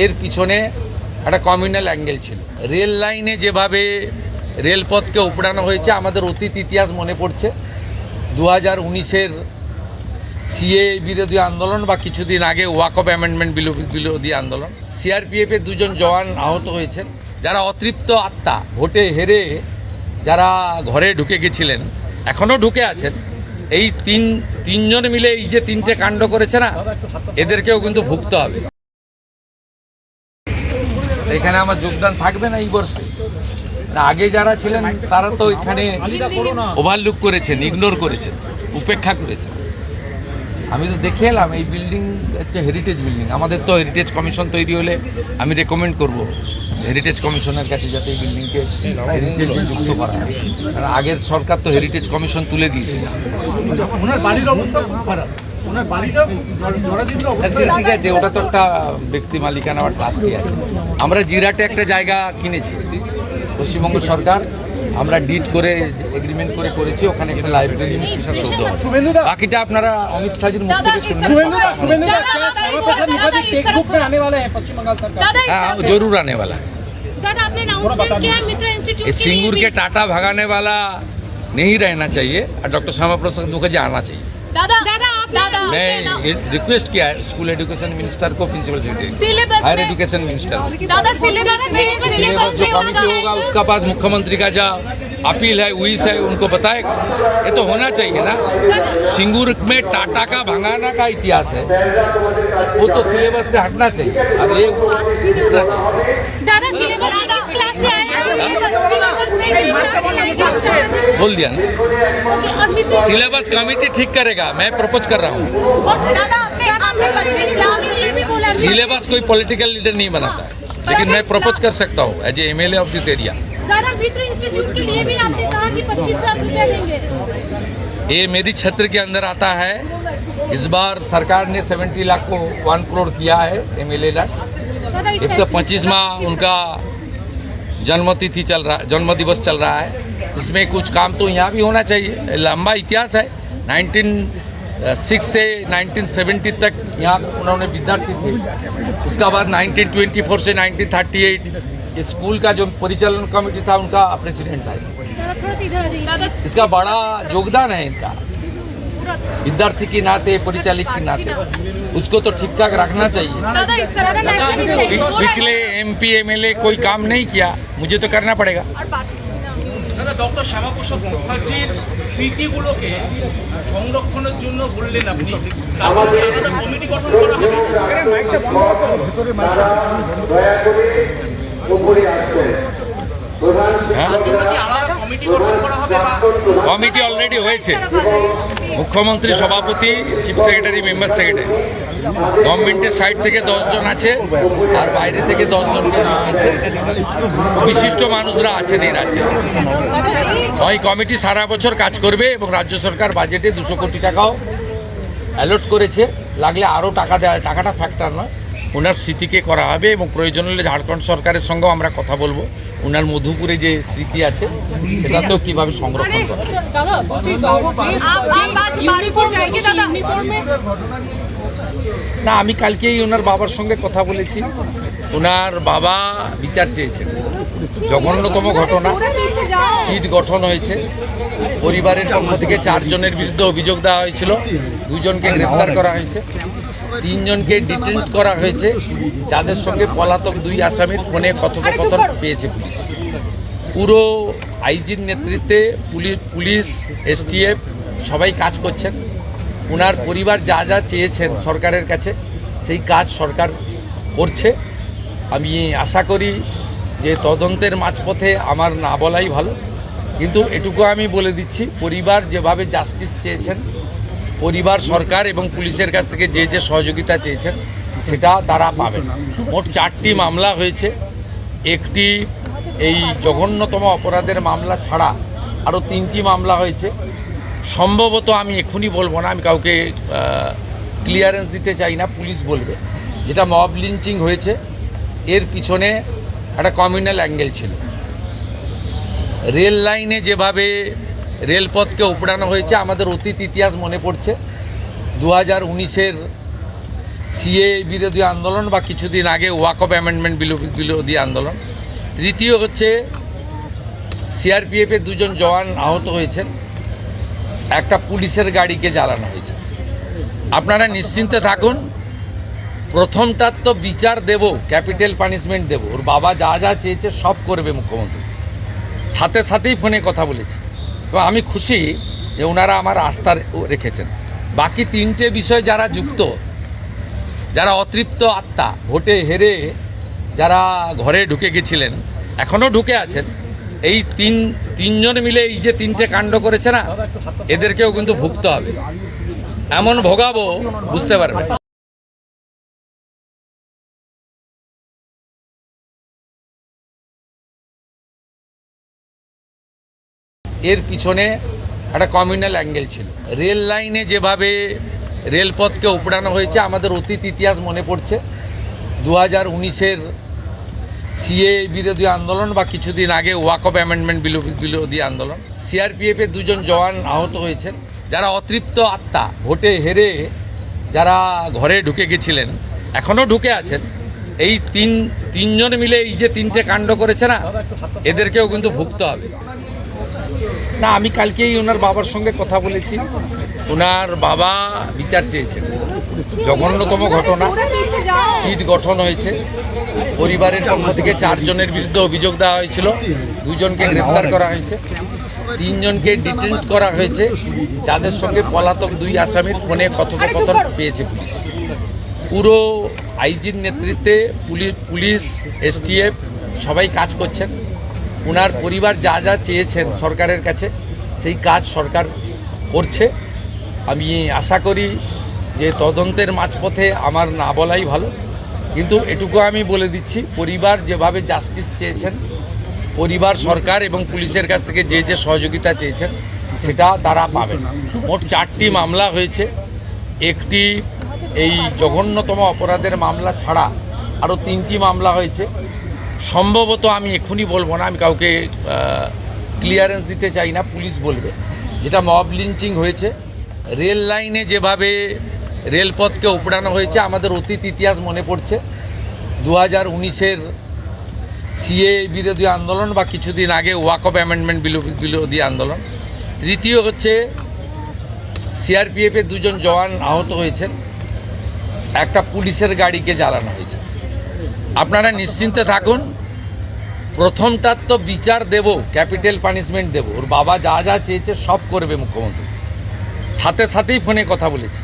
এর পিছনে একটা কমিউনাল অ্যাঙ্গেল ছিল। রেল লাইনে যেভাবে রেলপথকে উপড়ানো হয়েছে আমাদের অতীত ইতিহাস মনে পড়ছে। 2019-এর সিএ বিরোধী আন্দোলন বা কিছুদিন আগে ওয়াকফ অ্যামেন্ডমেন্ট বিরোধী আন্দোলন। সিআরপিএফের দুজন জওয়ান আহত হয়েছেন। যারা অতৃপ্ত আত্মা, ভোটে হেরে যারা ঘরে ঢুকে গেছিলেন, এখনও ঢুকে আছেন, এই তিনজন মিলে এই যে তিনটে কাণ্ড করেছে না, এদেরকেও কিন্তু ভুগতে হবে। এখানে আমার যোগদান থাকবে না এই বর্ষে। আগে যারা ছিলেন তারা তো এখানে ওভারলুক করেছেন, ইগনোর করেছেন, উপেক্ষা করেছেন। আমি তো দেখে এলাম এই বিল্ডিং হচ্ছে হেরিটেজ বিল্ডিং। আমাদের তো হেরিটেজ কমিশন তৈরি হলে আমি রেকমেন্ড করব হেরিটেজ কমিশনের কাছে যাতে এই বিল্ডিংকে হেরিটেজে যুক্ত করা হয়। কারণ আগের সরকার তো হেরিটেজ কমিশন তুলে দিয়েছে। ঠিক আছে, ওটা তো একটা ব্যক্তি মালিকানা বা ট্রাস্টি আছে। আমরা জিরাটে একটা জায়গা কিনেছি, পশ্চিমবঙ্গ সরকার, আমরা ডিড করে এগ্রিমেন্ট করে করেছি। ওখানে একটা লাইব্রেরি শিক্ষা সৌধ। বাকিটা আপনারা অমিত শাহজির মুখ থেকে শুনবেন। हाँ जरूर आने वाला है। सिंगूर के टाटा भगाने वाला नहीं रहना चाहिए और डॉक्टर श्यामा प्रसाद मुखर्जी आना चाहिए। मैं रिक्वेस्ट किया है स्कूल एजुकेशन मिनिस्टर को, principal secretary, higher education minister, syllabus जो कमिटी होगा उसका पास मुख्यमंत्री का जो अपील है विश है उनको बताएगा। ये तो होना चाहिए ना। सिंगूर में टाटा का भगाना का इतिहास है, वो तो सिलेबस से हटना चाहिए। अब ये बोल दिया ना, सिलेबस कमेटी ठीक करेगा। मैं प्रपोज कर रहा हूँ। सिलेबस कोई पॉलिटिकल लीडर नहीं बनाता है, लेकिन मैं प्रपोज कर सकता हूँ as a MLA of this area. Mitra institute के लिए भी आपने कहा कि 25 लाख रुपया देंगे। ये मेरी क्षेत्र के अंदर आता है। इस बार सरकार ने 70 लाख को 1 करोड़ किया है एमएलए लाख। 125वां उनका जन्मतिथि चल रहा, जन्म दिवस चल रहा है। इसमें कुछ काम तो यहाँ भी होना चाहिए। लंबा इतिहास है। 1906 से 1970 तक यहाँ उन्होंने विद्यार्थी थे। उसका बाद 1924 से 1938 स्कूल का जो परिचालन कमेटी था उनका प्रेसिडेंट था। इसका बड़ा योगदान है इनका, विद्यार्थी के नाते, परिचालक के नाते। उसको तो ठीक ठाक रखना चाहिए। पिछले एमपी एमएलए कोई काम नहीं किया, मुझे तो करना पड़ेगा। ডক্টর শ্যামাপ্রসাদ মুখার্জির স্মৃতিগুলোকে সংরক্ষণের জন্য বললেন আপনি, কমিটি গঠন করা হবে। কমিটি অলরেডি হয়েছে। মুখ্যমন্ত্রী সভাপতি, চিফ সেক্রেটারি, মেম্বার সেক্রেটারি, গভর্নমেন্টের সাইড থেকে 10 জন আছে আর বাইরে থেকে 10 জনকে নেওয়া আছে। বিশিষ্ট মানুষরা আছেন এই রাজ্যে। ওই কমিটি সারা বছর কাজ করবে এবং রাজ্য সরকার বাজেটে 200 কোটি টাকাও অ্যালট করেছে। লাগলে আরও টাকা দেওয়া, টাকাটা ফ্যাক্টর নয়। ওনার স্মৃতিকে করা হবে এবং প্রয়োজন হলে ঝাড়খণ্ড সরকারের সঙ্গেও আমরা কথা বলবো। ওনার মধুপুরে যে স্মৃতি আছে সেটা তো কীভাবে সংরক্ষণ করা। না, আমি কালকেই ওনার বাবার সঙ্গে কথা বলেছি। ওনার বাবা বিচার চেয়েছেন। জঘন্যতম ঘটনা, সিট গঠন হয়েছে। পরিবারের পক্ষ থেকে 4 জনের বিরুদ্ধে অভিযোগ দেওয়া হয়েছিল। 2 জনকে গ্রেপ্তার করা হয়েছে, 3 জনকে ডিটেন্ট করা হয়েছে, যাদের সঙ্গে পলাতক 2 আসামির ফোনে কথোপকথন পেয়েছে পুলিশ। পুরো আইজির নেতৃত্বে পুলিশ, এসটিএফ সবাই কাজ করছেন। ওনার পরিবার যা যা চেয়েছেন সরকারের কাছে সেই কাজ সরকার করছে। আমি আশা করি যে তদন্তের মাঝপথে আমার না বলাই ভালো, কিন্তু এটুকু আমি বলে দিচ্ছি, পরিবার যেভাবে জাস্টিস চেয়েছেন, পরিবার সরকার এবং পুলিশের কাছ থেকে যে যে সহযোগিতা চেয়েছেন সেটা তারা পাবেন। মোট 4টি মামলা হয়েছে। একটি এই জঘন্যতম অপরাধের মামলা ছাড়া আরও 3টি মামলা হয়েছে। সম্ভবত আমি এক্ষুনি বলবো না, আমি কাউকে ক্লিয়ারেন্স দিতে চাই না, পুলিশ বলবে। যেটা মব লিঞ্চিং হয়েছে, এর পিছনে একটা কমিউনাল অ্যাঙ্গেল ছিল। রেল লাইনে যেভাবে রেলপথকে উপড়ানো হয়েছে আমাদের অতীত ইতিহাস মনে পড়ছে। 2019-এর সিএ বিরোধী আন্দোলন বা কিছুদিন আগে ওয়াকফ অ্যামেন্ডমেন্ট বিরোধী আন্দোলন। তৃতীয় হচ্ছে সিআরপিএফের দুজন জওয়ান আহত হয়েছেন, একটা পুলিশের গাড়িকে জ্বালানো হয়েছে। আপনারা নিশ্চিন্তে থাকুন, প্রথমটার তো বিচার দেব, ক্যাপিটাল পানিশমেন্ট দেব। ওর বাবা যা যা চেয়েছে সব করবে মুখ্যমন্ত্রী। সাথে সাথেই ফোনে কথা বলেছি এবং আমি খুশি যে ওনারা আমার আস্থা রেখেছেন। বাকি তিনটে বিষয় যারা যুক্ত, যারা অতৃপ্ত আত্মা, ভোটে হেরে যারা ঘরে ঢুকে গেছিলেন, এখনও ঢুকে আছেন, এই তিনজন মিলে এই যে তিনটে কাণ্ড করেছে না, এদেরকেও কিন্তু ভুগতে হবে। এমন ভোগাবো বুঝতে পারবে। এর পিছনে একটা কমিউনাল অ্যাঙ্গেল ছিল। রেল লাইনে যেভাবে রেলপথকে উপড়ানো হয়েছে, আমাদের অতীত ইতিহাস মনে পড়ছে। 2019-এর সিএ বিরোধী আন্দোলন বা কিছুদিন আগে ওয়াকফ অ্যামেন্ডমেন্ট বিরোধী আন্দোলন। সিআরপিএফের দুজন জওয়ান আহত হয়েছেন, যারা অতৃপ্ত আত্মা, ভোটে হেরে যারা ঘরে ঢুকে গেছিলেন, এখনও ঢুকে আছেন, এই তিনজন মিলে এই যে তিনটে কাণ্ড করেছে না, এদেরকেও কিন্তু ভুগতে হবে। না, আমি কালকেই ওনার বাবার সঙ্গে কথা বলেছি। ওনার বাবা বিচার চেয়েছেন। জঘন্যতম ঘটনা, সিট গঠন হয়েছে। পরিবারের পক্ষ থেকে 4 জনের বিরুদ্ধে অভিযোগ দেওয়া হয়েছিল, 2 জনকে গ্রেপ্তার করা হয়েছে, 3 জনকে ডিটেন করা হয়েছে, যাদের সঙ্গে পলাতক 2 আসামির ফোনে কথোপকথন পেয়েছে পুলিশ। পুরো আইজির নেতৃত্বে পুলিশ, এসটিএফ সবাই কাজ করছেন। ওনার পরিবার যা যা চেয়েছেন সরকারের কাছে, সেই কাজ সরকার করছে। আমি আশা করি যে তদন্তের মাঝপথে আমার না বলাই ভালো, কিন্তু এটুকু আমি বলে দিচ্ছি, পরিবার যেভাবে জাস্টিস চেয়েছেন, পরিবার সরকার এবং পুলিশের কাছ থেকে যে যে সহযোগিতা চেয়েছেন সেটা তারা পাবেন। মোট 4টি মামলা হয়েছে। একটি এই জঘন্যতম অপরাধের মামলা ছাড়া আরও 3টি মামলা হয়েছে। সম্ভবত আমি এক্ষুনি বলবো না, আমি কাউকে ক্লিয়ারেন্স দিতে চাই না, পুলিশ বলবে। যেটা মব লিঞ্চিং হয়েছে, রেল লাইনে যেভাবে রেলপথকে উপড়ানো হয়েছে, আমাদের অতীত ইতিহাস মনে পড়ছে। 2019-এর সিএ বিরোধী আন্দোলন বা কিছুদিন আগে ওয়াকফ অ্যামেন্ডমেন্ট বিরোধী আন্দোলন। তৃতীয় হচ্ছে সিআরপিএফের দুজন জওয়ান আহত হয়েছেন, একটা পুলিশের গাড়িকে জ্বালানো হয়েছে। আপনারা নিশ্চিন্তে থাকুন, প্রথমটার তো বিচার দেব, ক্যাপিটাল পানিশমেন্ট দেব। ওর বাবা যা যা চেয়েছে সব করবে মুখ্যমন্ত্রী। সাথে সাথেই ফোনে কথা বলেছি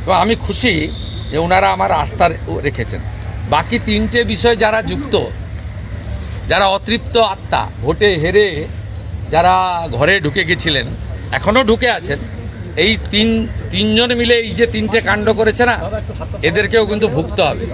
এবং আমি খুশি যে ওনারা আমার আস্থা রেখেছেন। বাকি তিনটে বিষয় যারা যুক্ত, যারা অতৃপ্ত আত্মা, ভোটে হেরে যারা ঘরে ঢুকে গেছিলেন, এখনও ঢুকে আছেন, এই তিনজন মিলে এই যে তিনটে কাণ্ড করেছে না, এদেরকেও কিন্তু ভুগতে হবে।